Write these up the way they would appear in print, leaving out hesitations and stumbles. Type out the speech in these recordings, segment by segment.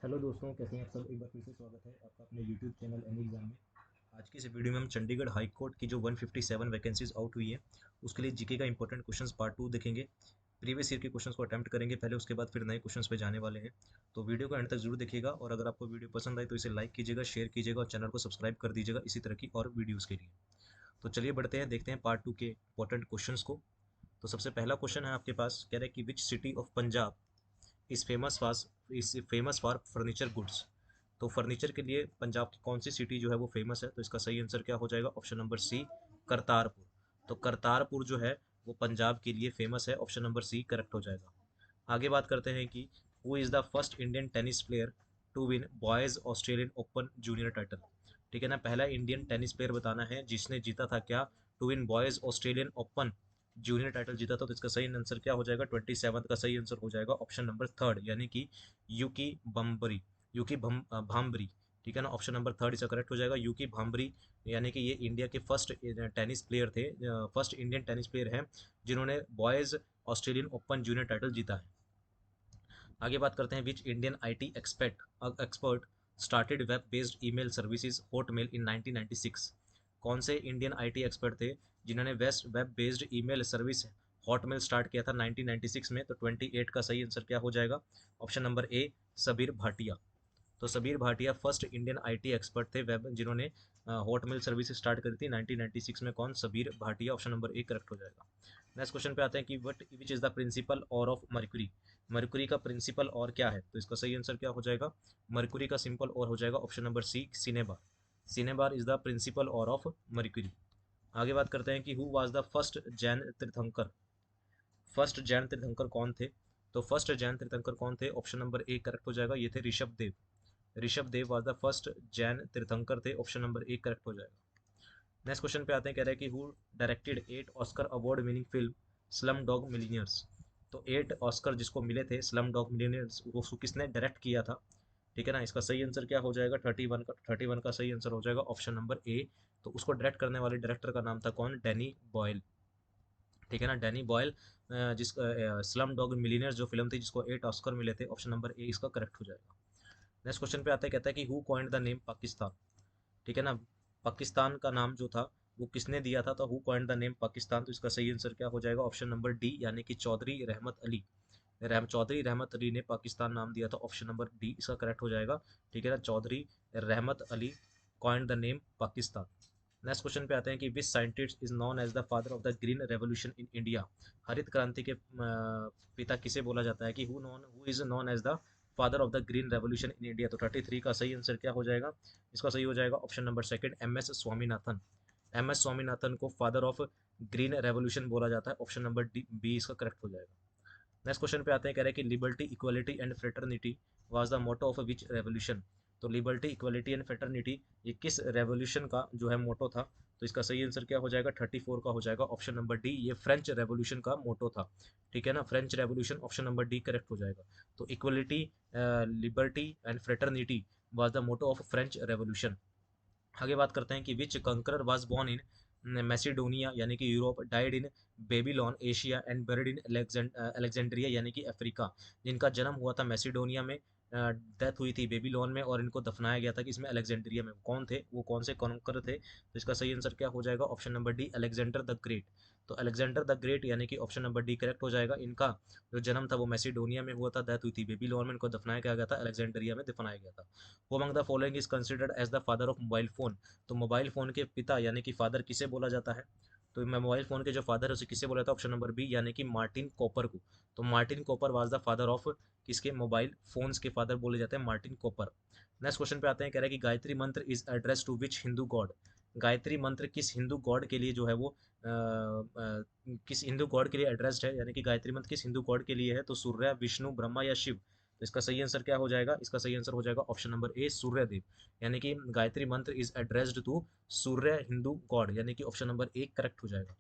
Hello दोस्तों, कैसे हैं आप सब। एक बार फिर से स्वागत है आपका अपने यूट्यूब चैनल एनी एग्जाम में। आज की इस वीडियो में हम चंडीगढ़ हाई कोर्ट की जो 157 वैकेंसीज आउट हुई है उसके लिए जीके का इंपॉर्टेंट क्वेश्चंस पार्ट 2 देखेंगे। प्रीवियस ईयर के क्वेश्चंस को अटेम्प्ट करेंगे पहले, उसके बाद फिर नए क्वेश्चंस पे जाने वाले हैं। तो वीडियो को एंड तक जरूर देखिएगा, और अगर आपको वीडियो पसंद आए तो इसे लाइक कीजिएगा, शेयर कीजिएगा और चैनल को सब्सक्राइब कर दीजिएगा इसी तरह की और वीडियोज़ के लिए। तो चलिए बढ़ते हैं, देखते हैं पार्ट 2 के इंपॉर्टेंट क्वेश्चन को। तो सबसे पहला क्वेश्चन है आपके पास, कह रहे हैं कि which city of Punjab is famous for furniture goods. तो फर्नीचर के लिए पंजाब की कौन सी सिटी जो है वो फेमस है? तो इसका सही आंसर क्या हो जाएगा? Option number C, Kartarpur. तो करतारपुर जो है वो पंजाब के लिए फेमस है, ऑप्शन नंबर सी करेक्ट हो जाएगा। आगे बात करते हैं कि who is the first Indian tennis player to win boys Australian Open junior title. ठीक है ना, पहला इंडियन टेनिस प्लेयर बताना है जिसने जीता था क्या? To win boys Australian Open junior title जीता था। तो इसका सही आंसर क्या हो जाएगा? 27 का सही आंसर हो जाएगा ऑप्शन नंबर थर्ड, यानी कि यूकी बम्बरी, भाम्बरी। ठीक है ना, ऑप्शन नंबर थर्ड इसका करेक्ट हो जाएगा, यूकी भाम्बरी। यानी कि ये इंडिया के फर्स्ट टेनिस प्लेयर थे, फर्स्ट इंडियन टेनिस प्लेयर हैं जिन्होंने boys Australian Open junior title जीता है। आगे बात करते हैं, which Indian IT expert started web based email services Hotmail in 1996। कौन से इंडियन आईटी एक्सपर्ट थे जिन्होंने web based email service Hotmail start किया था 1996 में? तो 28 का सही आंसर क्या हो जाएगा? Option number A, Sabeer Bhatia. तो Sabeer Bhatia first Indian IT expert थे वेब जिन्होंने हॉटमेल सर्विस स्टार्ट करी थी 1996 में। कौन? Sabeer Bhatia. Option number A correct हो जाएगा। नेक्स्ट क्वेश्चन पे आते हैं कि what which is the principal ore of mercury. Mercury का प्रिंसिपल और क्या है? तो इसका सही आंसर क्या हो जाएगा? मर्क्यूरी का सिंपल और हो जाएगा option number C, cinnabar. Cinnabar is the principal ore of mercury. आगे बात करते हैं कि who was the first Jain tirthankar. First Jain तीर्थंकर कौन थे? तो फर्स्ट जैन तीर्थंकर कौन थे? ऑप्शन नंबर ए करेक्ट हो जाएगा, ये थे Rishabh Dev. Rishabh Dev was the first Jain तीर्थंकर थे, ऑप्शन नंबर ए करेक्ट हो जाएगा। नेक्स्ट क्वेश्चन पे आते हैं, कह रहे हैं कि who directed 8 Oscar award winning film slum dog millionaires. तो 8 ऑस्कर जिसको मिले थे स्लम डॉग मिलीनियर्स, उसको किसने डायरेक्ट किया था? ठीक है ना, इसका सही आंसर क्या हो जाएगा? 31 का सही आंसर हो जाएगा ऑप्शन नंबर ए। तो उसको डायरेक्ट करने वाले डायरेक्टर का नाम था कौन? Danny Boyle. ठीक है ना, डैनी बॉयल। जिस स्लम डॉग मिलीनियर्स जो फिल्म थी जिसको 8 ऑस्कर मिले थे, ऑप्शन नंबर ए इसका करेक्ट हो जाएगा। नेक्स्ट क्वेश्चन पे आता है, कहता है कि who coined the name Pakistan. ठीक है ना, पाकिस्तान का नाम जो था वो किसने दिया था? तो who coined the name Pakistan. तो इसका सही आंसर क्या हो जाएगा? ऑप्शन नंबर डी, यानी कि चौधरी रहमत अली। चौधरी रहमत अली ने पाकिस्तान नाम दिया था, ऑप्शन नंबर डी इसका करेक्ट हो जाएगा। ठीक है ना, Chaudhary Rahmat Ali coined the name Pakistan. Next question पे आते हैं कि which scientist is known as the father of the green revolution in India. हरित क्रांति के पिता किसे बोला जाता है? कि who is known as the father of the green revolution in India. तो 33 का सही आंसर क्या हो जाएगा? इसका सही हो जाएगा option number second, M S Swaminathan. M S Swaminathan को फादर ऑफ ग्रीन रेवोल्यूशन बोला जाता है, ऑप्शन नंबर डी बी इसका करेक्ट हो जाएगा। नेक्स्ट क्वेश्चन पे आते हैं, कह रहे हैं कि liberty equality and fraternity was the motto of which revolution. तो लिबर्टी इक्वलिटी एंड फ्रेटर्निटी ये किस रेवोल्यूशन का जो है मोटो था? तो इसका सही आंसर क्या हो जाएगा? 34 का हो जाएगा ऑप्शन नंबर डी, ये फ्रेंच रेवोल्यूशन का मोटो था। ठीक है ना, French revolution, option number D correct हो जाएगा। तो equality, liberty and fraternity was the motto of French revolution. आगे बात करते हैं कि which conqueror was born in Macedonia यानी कि Europe, died in Babylon Asia and buried in Alexandria यानी कि अफ्रीका। जिनका जन्म हुआ था मैसिडोनिया में, डेथ हुई थी बेबीलोन में, और इनको दफनाया गया था कि इसमें अलेक्जेंड्रिया में। कौन थे वो? कौन से कॉन्करर थे? तो इसका सही आंसर क्या हो जाएगा? Option number D, Alexander the great. तो अलेक्जेंडर द ग्रेट यानी कि ऑप्शन नंबर डी करेक्ट हो जाएगा। इनका जो जन्म था वो मैसिडोनिया में हुआ था, डेथ हुई थी बेबीलोन में, इनको दफनाया गया था अलेक्जेंड्रिया में दफनाया गया था। Who among the following is considered as the father of mobile phone. तो मोबाइल फ़ोन के पिता यानी कि फादर किसे बोला जाता है? तो मैं मोबाइल फ़ोन के जो फादर है उसे किसे बोला था? ऑप्शन नंबर बी, यानी कि मार्टिन कॉपर को। तो Martin copper was the father of किसके? मोबाइल फोन्स के फादर बोले जाते हैं मार्टिन कॉपर। नेक्स्ट क्वेश्चन पे आते हैं, कह रहे हैं कि Gayatri mantra is address to which Hindu god. Gayatri mantra किस हिंदू गॉड के लिए जो है वो किस हिंदू गॉड के लिए एड्रेस्ड है, यानी कि गायत्री मंत्र किस हिंदू गॉड के लिए है? तो सूर्य, विष्णु, ब्रह्मा या शिव। तो इसका सही आंसर क्या हो जाएगा? इसका सही आंसर हो जाएगा ऑप्शन नंबर ए, सूर्यदेव। यानी कि Gayatri mantra is addressed to Surya Hindu god, यानी कि ऑप्शन नंबर ए करेक्ट हो जाएगा।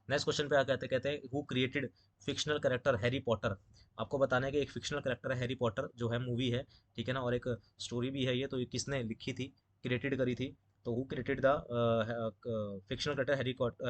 नेक्स्ट क्वेश्चन पे आ कहते कहते हैं who created fictional character Harry Potter. आपको बताना है कि एक फिक्शनल कैरेक्टर है हैरी पॉटर, जो है मूवी है। ठीक है ना, और एक स्टोरी भी है ये। तो ये किसने लिखी थी, क्रिएटेड करी थी? तो who created the fictional character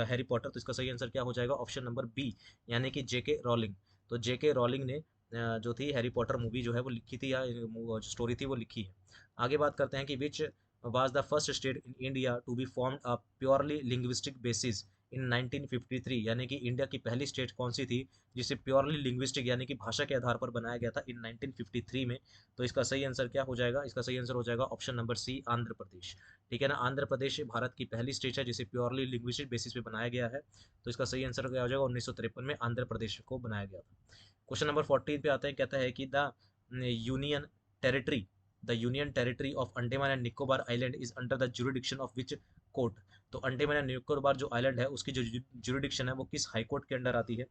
Harry Potter. तो इसका सही आंसर क्या हो जाएगा? ऑप्शन नंबर बी, यानी कि जेके रॉलिंग। तो जेके रॉलिंग ने जो थी हैरी पॉटर मूवी जो है वो लिखी थी, या जो स्टोरी थी वो लिखी है। आगे बात करते हैं कि which was the first state in India to be formed a purely linguistic basis in 1953, यानी कि इंडिया की पहली स्टेट कौन सी थी जिसे प्योरली लिंग्विस्टिक यानी कि भाषा के आधार पर बनाया गया था इन 1953 में। तो इसका सही आंसर क्या हो जाएगा, इसका सही आंसर हो जाएगा ऑप्शन नंबर सी, आंध्र प्रदेश। ठीक है ना, आंध्र प्रदेश भारत की पहली स्टेट है जिसे प्योरली लिंग्विस्टिक बेसिस पे बनाया गया है। तो इसका सही आंसर क्या हो जाएगा, 1953 में आंध्र प्रदेश को बनाया गया था। क्वेश्चन नंबर 14 पे आते हैं, कहता है कि union territory the union territory of Andaman and Nicobar island is under the jurisdiction of which court. तो अंडमान एंड निकोबार जो आइलैंड है उसकी जो जुरिडिक्शन है वो किस हाई कोर्ट के अंडर आती है।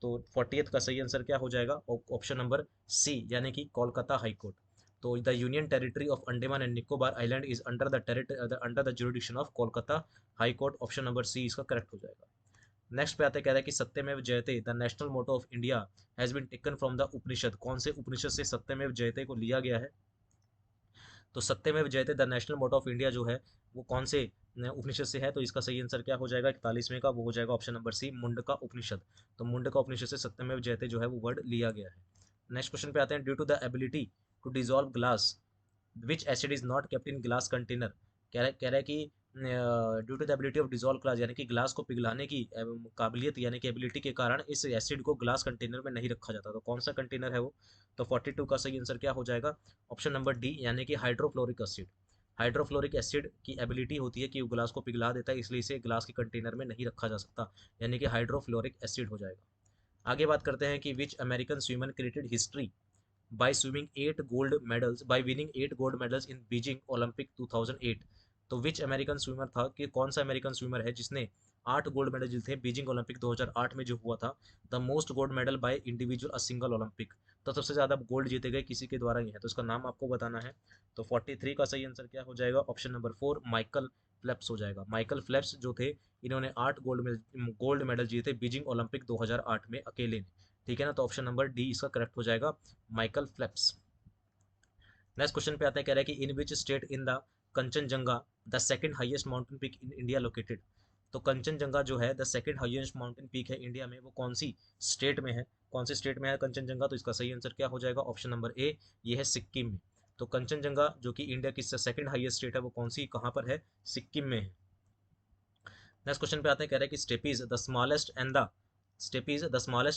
तो 40th का सही आंसर क्या हो जाएगा, ऑप्शन नंबर सी, यानी कि कोलकाता हाई कोर्ट। तो the union territory of Andaman and Nicobar island is under the jurisdiction of Kolkata high court. Option number C इसका करेक्ट हो जाएगा। नेक्स्ट पे आते, कह रहा है कि सत्यमेव जयते the national motto of India has been taken from the Upanishad. कौन से उपनिषद से सत्यमेव जयते को लिया गया है। तो सत्यमेव जयते the national motto of India जो है वो कौन से उपनिषद से है। तो इसका सही आंसर क्या हो जाएगा 41वें का, वो हो जाएगा ऑप्शन नंबर सी, मुंडका उपनिषद। तो मुंडका उपनिषद से सत्यमेव जयते जो है वो वर्ड लिया गया है। नेक्स्ट क्वेश्चन पे आते हैं, due to the ability to dissolve glass which acid is not kept in glass container. कह रहा है कि due to the ability of dissolve glass, यानी कि ग्लास को पिघलाने की काबिलियत यानी कि एबिलिटी के कारण इस एसिड को ग्लास कंटेनर में नहीं रखा जाता। तो कौन सा कंटेनर है वो। तो 42 का सही आंसर क्या हो जाएगा, ऑप्शन नंबर डी, यानी कि हाइड्रोफ्लोरिक एसिड। हाइड्रोफ्लोरिक एसिड की एबिलिटी होती है कि वो ग्लास को पिघला देता है, इसलिए इसे ग्लास के कंटेनर में नहीं रखा जा सकता, यानी कि हाइड्रोफ्लोरिक एसिड हो जाएगा। आगे बात करते हैं कि which American swimmer created history by swimming 8 gold medals by winning 8 gold medals in Beijing Olympic 2008। तो विच अमेरिकन स्विमर था, कि कौन सा अमेरिकन स्विमर है जिसने 8 गोल्ड मेडल जीते बीजिंग ओलंपिक 2008 में जो हुआ था। The most gold medal by individual a single Olympic. तो सबसे ज्यादा गोल्ड जीते गए किसी के द्वारा ही है, तो इसका नाम आपको बताना है। तो 43 का सही आंसर क्या हो जाएगा, ऑप्शन नंबर 4, माइकल फ्लेप्स हो जाएगा। माइकल फ्लेप्स जो थे इन्होंने 8 गोल्ड मेडल जीते बीजिंग ओलंपिक 2008 में अकेले ने। ठीक है ना, तो ऑप्शन नंबर डी इसका करेक्ट हो जाएगा, माइकल फ्लेप्स। नेक्स्ट क्वेश्चन पे आता है, कह रहा है कि in which state in the Kanchenjunga the second highest mountain peak in India located. तो कंचनजंगा जो है the second highest mountain peak है इंडिया में, वो कौन सी स्टेट में है। कौन सी स्टेट में है कंचनजंगा। तो इसका सही आंसर क्या हो जाएगा, ऑप्शन नंबर ए, ये है सिक्किम में। तो कंचनजंगा जो कि इंडिया की सेकंड हाईएस्ट स्टेट है वो कौन सी कहाँ पर है, सिक्किम में है। नेक्स्ट क्वेश्चन पे आते हैं, कह रहा है कि stapes the smallest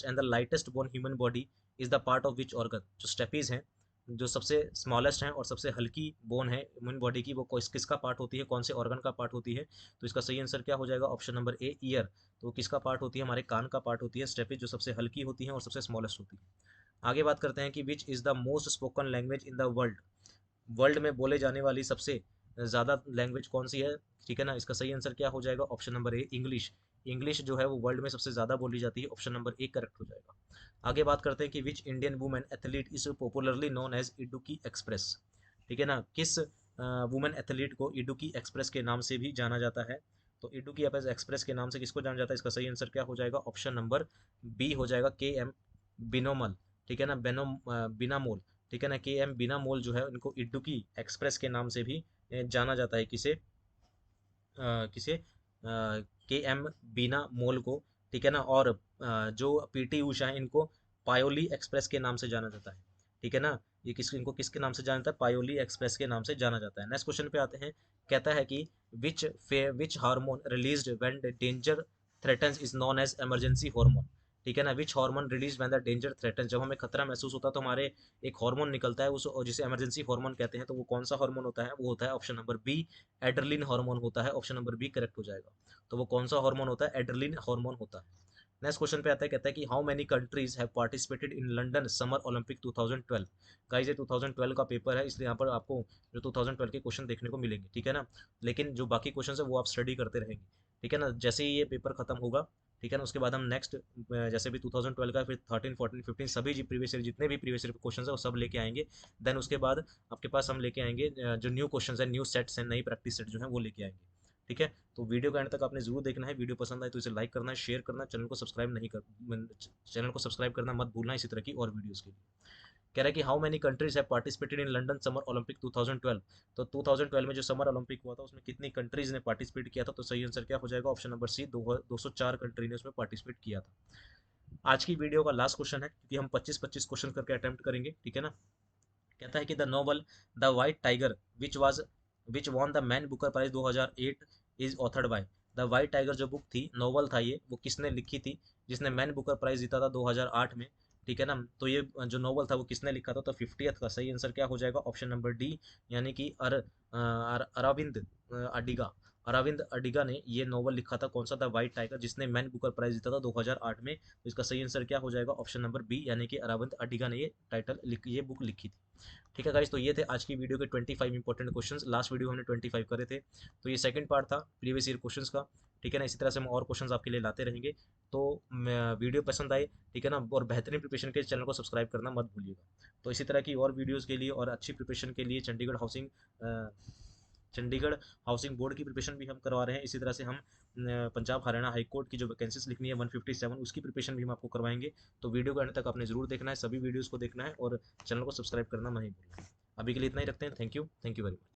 and the lightest bone human body is the part of which organ. जो स्टेपीज हैं जो सबसे स्मॉलेस्ट हैं और सबसे हल्की बोन है ह्यूमन बॉडी की, वो किसका पार्ट होती है, कौन से ऑर्गन का पार्ट होती है। तो इसका सही आंसर क्या हो जाएगा, ऑप्शन नंबर ए, ईयर। तो वो किसका पार्ट होती है, हमारे कान का पार्ट होती है स्टेपीज, जो सबसे हल्की होती है और सबसे स्मॉलेस्ट होती है। आगे बात करते हैं कि which is the most spoken language in the world. World में बोले जाने वाली सबसे ज़्यादा लैंग्वेज कौन सी है। ठीक है ना, इसका सही आंसर क्या हो जाएगा, ऑप्शन नंबर ए, इंग्लिश। इंग्लिश जो है वो वर्ल्ड में सबसे ज़्यादा बोली जाती है, ऑप्शन नंबर ए करेक्ट हो जाएगा। आगे बात करते हैं कि which Indian women athlete is popularly known as Idukki express. ठीक है ना, किस वुमेन एथलीट को इडुकी एक्सप्रेस के नाम से भी जाना जाता है। तो इडुकी एक्सप्रेस के नाम से किसको जाना जाता है, इसका सही आंसर क्या हो जाएगा, ऑप्शन नंबर बी हो जाएगा, के एम बिनोमल। ठीक है ना, बिनामोल। ठीक है ना, के एम बिनामोल जो है उनको इडुकी एक्सप्रेस के नाम से भी जाना जाता है। किसे के एम बीना मोल को। ठीक है ना, और जो पीटी उषा है इनको पायोली एक्सप्रेस के नाम से जाना जाता है। ठीक है ना, ये इनको किसके नाम से जाना जाता है, पायोली एक्सप्रेस के नाम से जाना जाता है। नेक्स्ट क्वेश्चन पे आते हैं, कहता है कि which hormone released when danger threatens is known as emergency hormone. ठीक है ना, which hormone release when the danger threatens, जब हमें खतरा महसूस होता है तो हमारे एक हार्मोन निकलता है उस, जिसे इमरजेंसी हार्मोन कहते हैं। तो वो कौन सा हार्मोन होता है, वो होता है option number B, adrenaline hormone होता है। ऑप्शन नंबर बी करेक्ट हो जाएगा। तो वो कौन सा हार्मोन होता है, एड्रेलिन हार्मोन होता है। नेक्स्ट क्वेश्चन पे आता है, कहता है कि how many countries have participated in London summer Olympic 2012। Guys ये 2012 का पेपर है, इसलिए यहाँ पर आपको जो 2012 के क्वेश्चन देखने को मिलेंगे। ठीक है ना, लेकिन जो बाकी क्वेश्चन है वो आप स्टडी करते रहेंगे। ठीक है ना, जैसे ही ये पेपर खत्म होगा, ठीक है ना, उसके बाद हम नेक्स्ट जैसे भी 2012 का फिर 13 14 15 सभी जी प्रीवियस ईयर जितने भी प्रीवियस ईयर क्वेश्चन है वो सब लेके आएंगे। देन उसके बाद आपके पास हम लेके आएंगे जो न्यू क्वेश्चन है, न्यू सेट्स हैं, नई प्रैक्टिस सेट जो है वो लेके आएंगे। ठीक है, तो वीडियो का एंड तक आपने जरूर देखना है। वीडियो पसंद आए तो इसे लाइक करना है, शेयर करना, चैनल को सब्सक्राइब करना मत भूलना इसी तरह की और वीडियोस के लिए। कह रहा है कि how many countries have participated in London summer Olympic 2012। तो 2012 में जो समर ओलंपिक हुआ था उसमें कितनी कंट्रीज ने पार्टिसिपेट किया था। तो सही आंसर क्या हो जाएगा, ऑप्शन नंबर सी, 204 कंट्री ने उसमें पार्टिसिपेट किया था। आज की वीडियो का लास्ट क्वेश्चन है, क्योंकि हम 25-25 क्वेश्चन करके अटेम्प्ट करेंगे, ठीक है ना। कहता है कि the novel the White Tiger which won the Man Booker Prize 2008 is authored by. The White Tiger जो बुक थी, नोवेल था ये, वो किसने लिखी थी जिसने मैन बुकर प्राइज जीता था 2008 में, ठीक है ना। तो ये जो नोवेल था वो किसने लिखा था, तो 50th का सही आंसर क्या हो जाएगा, ऑप्शन नंबर डी, यानी कि अरविंद अडिगा। अरविंद अडिगा ने ये नोवेल लिखा था, कौन सा, द वाइट टाइगर, जिसने मैन बुकर प्राइज जीता था 2008 में। तो इसका सही आंसर क्या हो जाएगा, ऑप्शन नंबर बी, यानी कि अरविंद अडिगा ने ये बुक लिखी थी। ठीक है गाइस, तो ये थे आज की वीडियो के 25 इंपॉर्टेंट क्वेश्चंस। लास्ट वीडियो हमने 25 करे थे, तो ये सेकंड पार्ट था प्रीवियस ईयर क्वेश्चंस का, ठीक है ना। इसी तरह से हम और क्वेश्चंस आपके लिए लाते रहेंगे। तो वीडियो पसंद आए, ठीक है ना, और बेहतरीन प्रिपरेशन के चैनल को सब्सक्राइब करना मत भूलिएगा। तो इसी तरह की और वीडियोज़ के लिए और अच्छी प्रिपरेशन के लिए चंडीगढ़ हाउसिंग बोर्ड की प्रिपरेशन भी हम करवा रहे हैं। इसी तरह से हम पंजाब हरियाणा हाई कोर्ट की जो वैकेंसीज लिखनी है 157, उसकी प्रिपरेशन भी हम आपको करवाएंगे। तो वीडियो को अंत तक आपने जरूर देखना है, सभी वीडियोज़ को देखना है और चैनल को सब्सक्राइब करना नहीं भूलना है। अभी के लिए इतना ही रखते हैं। Thank you very much.